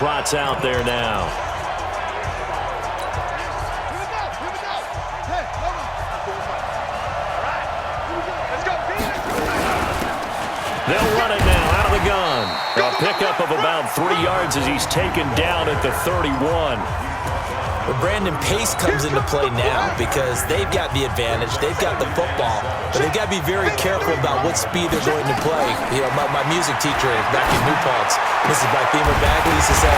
Trots out there now. They'll run it now out of the gun. A pickup of about 3 yards as he's taken down at the 31. Well, Brandon, pace comes into play now because they've got the advantage. They've got the football, but they've got to be very careful about what speed they're going to play. You know, my music teacher back in New Paltz, Mrs. Blackbeamer Bagley, used to say,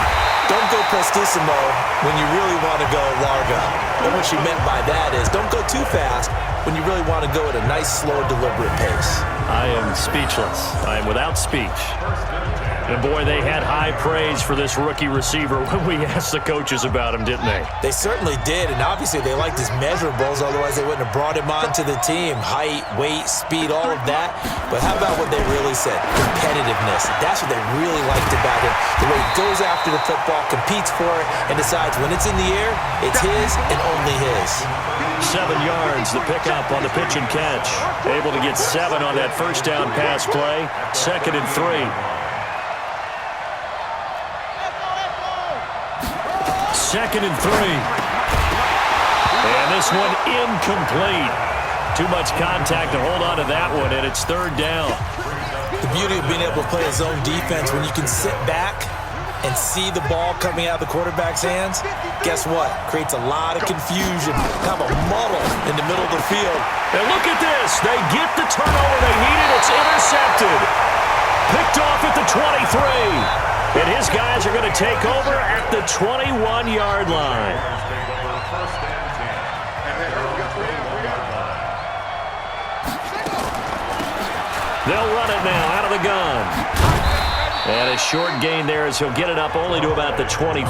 don't go prestissimo when you really want to go largo. And what she meant by that is don't go too fast when you really want to go at a nice, slow, deliberate pace. I am speechless. I am without speech. And, boy, they had high praise for this rookie receiver when we asked the coaches about him, didn't they? They certainly did, and obviously they liked his measurables, otherwise they wouldn't have brought him onto the team. Height, weight, speed, all of that. But how about what they really said? Competitiveness. That's what they really liked about him. The way he goes after the football, competes for it, and decides when it's in the air, it's his and only his. 7 yards, the pickup on the pitch and catch. Able to get 7 on that first down pass play. 2nd and 3. Second and 3. And this one incomplete. Too much contact to hold on to that one, and it's 3rd down. The beauty of being able to play a zone defense when you can sit back and see the ball coming out of the quarterback's hands, guess what? Creates a lot of confusion, kind of a muddle in the middle of the field. And look at this. They get the turnover they needed. It's intercepted. Picked off at the 23. And his guys are going to take over at the 21-yard line. They'll run it now out of the gun. And a short gain there as he'll get it up only to about the 24.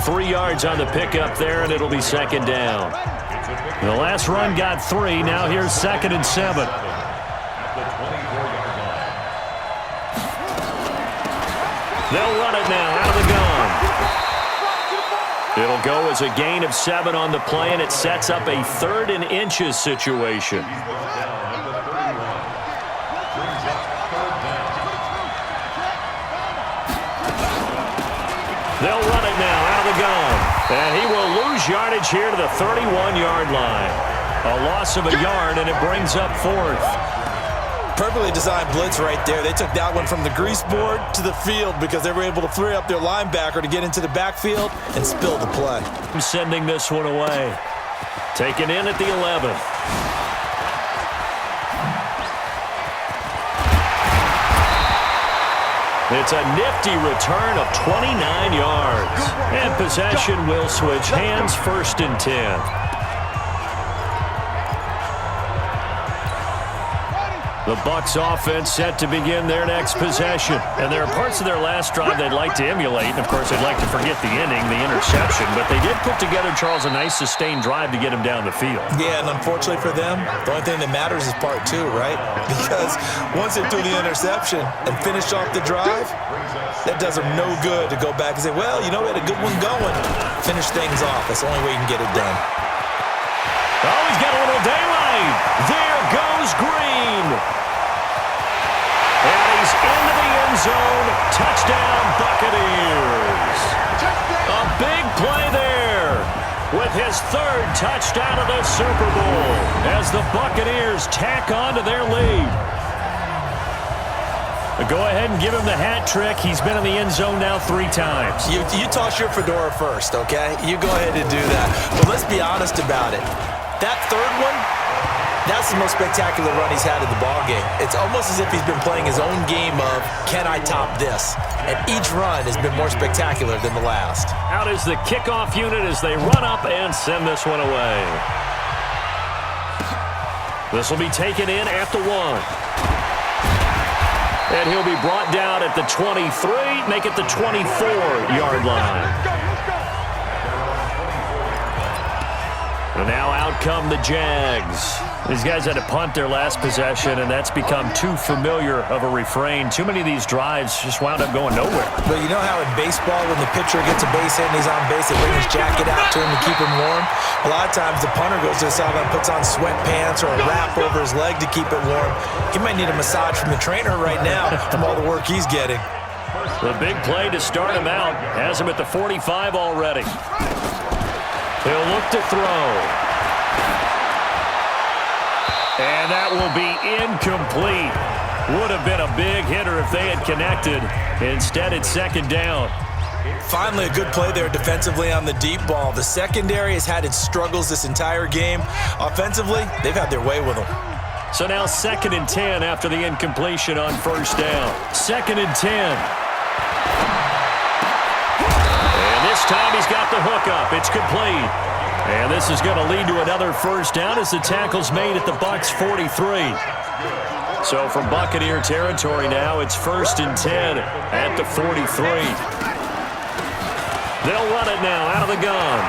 3 yards on the pickup there, and it'll be 2nd down. The last run got 3. Now here's 2nd and 7. They'll run it now out of the gun. It'll go as a gain of 7 on the play, and it sets up a 3rd and inches situation. They'll run it now out of the gun. And he will lose yardage here to the 31-yard line. A loss of a yard, and it brings up 4th. Perfectly designed blitz right there. They took that one from the grease board to the field because they were able to free up their linebacker to get into the backfield and spill the play. Sending this one away. Taken in at the 11. It's a nifty return of 29 yards. And possession will switch hands, 1st and 10. The Bucs offense set to begin their next possession. And there are parts of their last drive they'd like to emulate. And, of course, they'd like to forget the inning, the interception. But they did put together, Charles, a nice sustained drive to get him down the field. Yeah, and unfortunately for them, the only thing that matters is part 2, right? Because once they threw the interception and finished off the drive, that does them no good to go back and say, well, you know, we had a good one going. Finish things off. That's the only way you can get it done. Oh, he's got a little daylight. There goes Green. And he's into the end zone. Touchdown, Buccaneers. A big play there with his 3rd touchdown of the Super Bowl as the Buccaneers tack on to their lead. Go ahead and give him the hat trick. He's been in the end zone now 3 times. You toss your fedora first, okay? You go ahead and do that. But let's be honest about it. That 3rd one, that's the most spectacular run he's had in the ballgame. It's almost as if he's been playing his own game of, can I top this? And each run has been more spectacular than the last. Out is the kickoff unit as they run up and send this one away. This will be taken in at the 1. And he'll be brought down at the 23, make it the 24-yard line. And now out come the Jags. These guys had to punt their last possession, and that's become too familiar of a refrain. Too many of these drives just wound up going nowhere. But you know how in baseball, when the pitcher gets a base hit and he's on base, they bring his jacket out to him to keep him warm? A lot of times the punter goes to the sideline, puts on sweatpants or a wrap over his leg to keep it warm. He might need a massage from the trainer right now from all the work he's getting. The big play to start him out has him at the 45 already. He'll look to throw. And that will be incomplete. Would have been a big hitter if they had connected. Instead, it's second down. Finally, a good play there defensively on the deep ball. The secondary has had its struggles this entire game. Offensively, they've had their way with them. So now 2nd and 10 after the incompletion on first down. 2nd and 10. And this time he's got the hook up. It's complete. And this is going to lead to another first down as the tackle's made at the Bucs 43. So from Buccaneer territory now, it's 1st and 10 at the 43. They'll run it now out of the gun.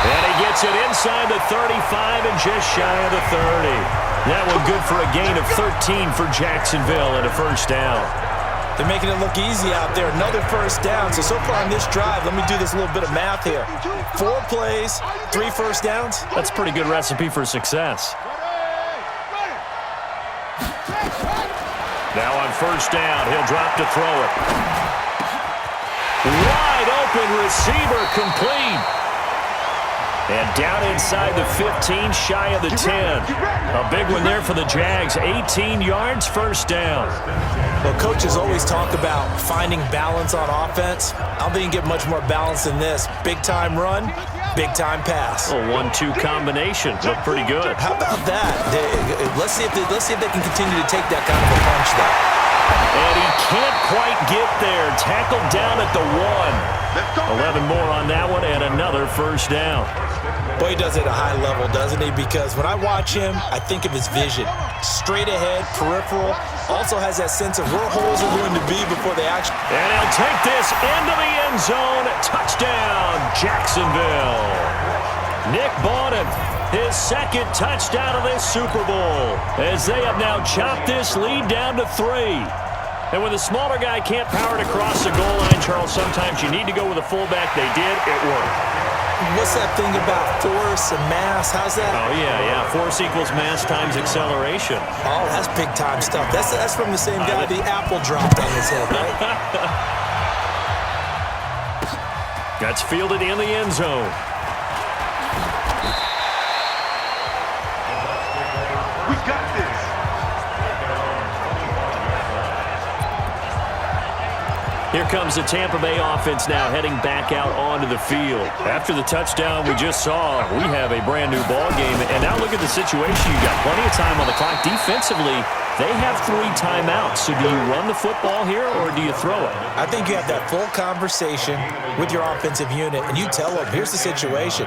And he gets it inside the 35 and just shy of the 30. That one good for a gain of 13 for Jacksonville and a first down. They're making it look easy out there. Another first down. So far on this drive, let me do this little bit of math here. 4 plays, 3 first downs. That's a pretty good recipe for success. Now on first down, he'll drop to throw it. Wide open receiver, complete. And down inside the 15, shy of the 10. A big one there for the Jags. 18 yards, first down. Well, coaches always talk about finding balance on offense. I don't think you can get much more balance than this. Big-time run, big-time pass. A 1-2 combination. Looked pretty good. How about that? Let's see if they can continue to take that kind of a punch, though. And he can't quite get there. Tackled down at the 1. 11 more on that one, and another first down. Boy, he does it at a high level, doesn't he? Because when I watch him, I think of his vision. Straight ahead, peripheral. Also has that sense of where holes are going to be before they actually... And he'll take this into the end zone. Touchdown, Jacksonville. Nick Bawden, his 2nd touchdown of this Super Bowl, as they have now chopped this lead down to 3. And when the smaller guy can't power it across the goal line, Charles, sometimes you need to go with a fullback. They did. It worked. What's that thing about force and mass? How's that? Oh, yeah. Force equals mass times acceleration. Oh, that's big-time stuff. That's from the same guy the apple dropped on his head, right? That's fielded in the end zone. We got this. Here comes the Tampa Bay offense now heading back out onto the field. After the touchdown we just saw, we have a brand new ball game. And now look at the situation. You've got plenty of time on the clock. Defensively, they have 3 timeouts. So do you run the football here or do you throw it? I think you have that full conversation with your offensive unit, and you tell them, here's the situation.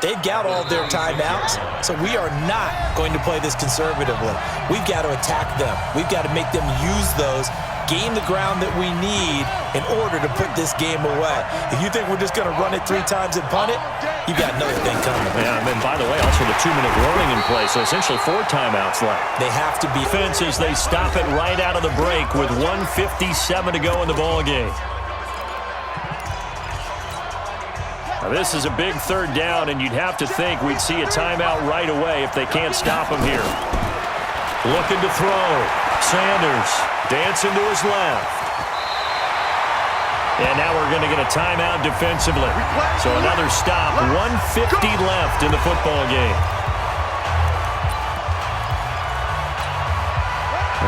They've got all their timeouts, so we are not going to play this conservatively. We've got to attack them. We've got to make them use those, gain the ground that we need in order to put this game away. If you think we're just going to run it 3 times and punt it, you've got another thing coming. Yeah, and by the way, also the 2-minute warning in play, so essentially 4 timeouts left. They have to be. Defenses, they stop it right out of the break with 1:57 to go in the ball game. Now, this is a big 3rd down, and you'd have to think we'd see a timeout right away if they can't stop him here. Looking to throw. Sanders dancing to his left. And now we're going to get a timeout defensively. So another stop. 1:50 left in the football game.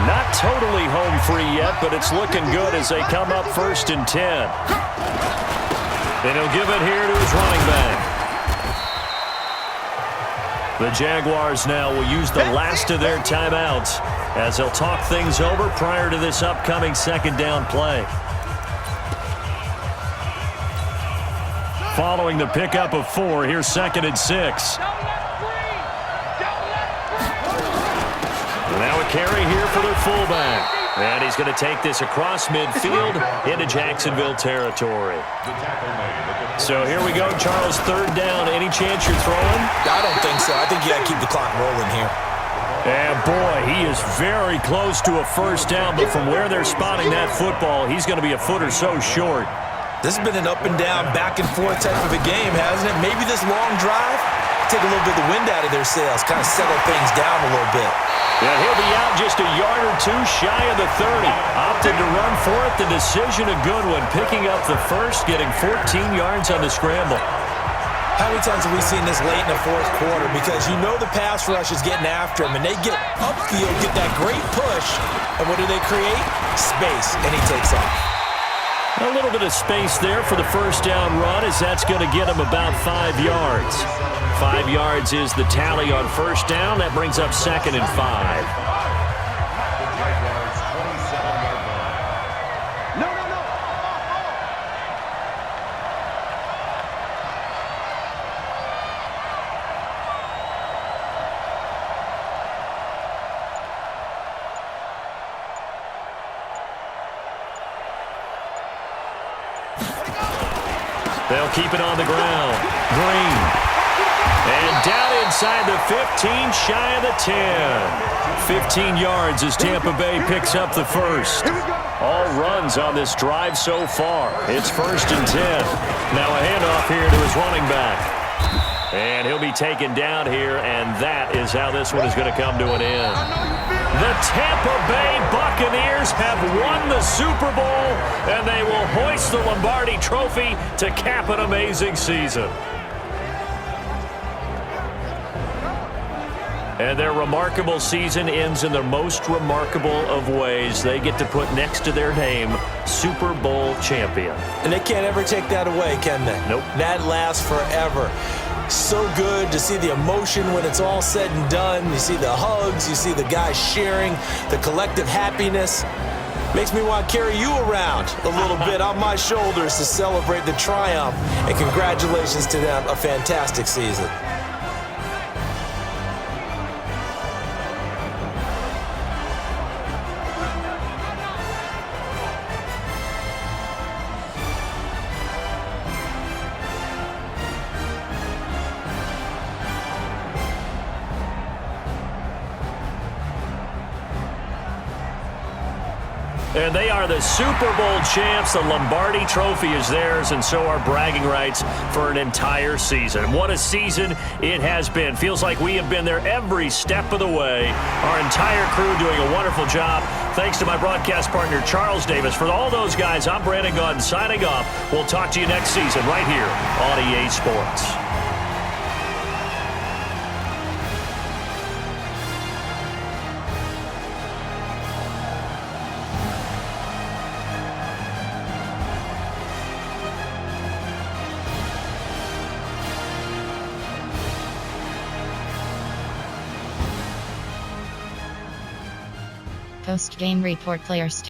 Not totally home free yet, but it's looking good as they come up 1st and 10. And he'll give it here to his running back. The Jaguars now will use the last of their timeouts as they'll talk things over prior to this upcoming 2nd down play. Following the pickup of 4, here's 2nd and 6. Now a carry here for their fullback. And he's going to take this across midfield into Jacksonville territory. So here we go, Charles, 3rd down. Any chance you're throwing? I don't think so. I think you got to keep the clock rolling here. And boy, he is very close to a first down, but from where they're spotting that football, he's going to be a foot or so short. This has been an up and down, back and forth type of a game, hasn't it? Maybe this long drive take a little bit of the wind out of their sails, kind of settle things down a little bit. Yeah, he'll be out just a yard or two shy of the 30. Opted to run for it. The decision a good one. Picking up the first, getting 14 yards on the scramble. How many times have we seen this late in the fourth quarter? Because you know the pass rush is getting after him, and they get upfield, get that great push, and what do they create? Space, and he takes off. A little bit of space there for the first down run, as that's going to get him about 5 yards. 5 yards is the tally on first down. That brings up 2nd and 5. They'll keep it on the ground. Green. And down inside the 15, shy of the 10. 15 yards as Tampa Bay picks up the first. All runs on this drive so far. It's 1st and 10. Now a handoff here to his running back. And he'll be taken down here, and that is how this one is going to come to an end. The Tampa Bay Buccaneers have won the Super Bowl, and they will hoist the Lombardi Trophy to cap an amazing season. And their remarkable season ends in the most remarkable of ways. They get to put next to their name, Super Bowl champion. And they can't ever take that away, can they? Nope. That lasts forever. So good to see the emotion when it's all said and done. You see the hugs, you see the guys sharing, the collective happiness. Makes me want to carry you around a little bit on my shoulders to celebrate the triumph. And congratulations to them, a fantastic season. And they are the Super Bowl champs. The Lombardi Trophy is theirs, and so are bragging rights for an entire season. What a season it has been. Feels like we have been there every step of the way. Our entire crew doing a wonderful job. Thanks to my broadcast partner, Charles Davis. For all those guys, I'm Brandon Gaudin signing off. We'll talk to you next season right here on EA Sports. Post-game report players.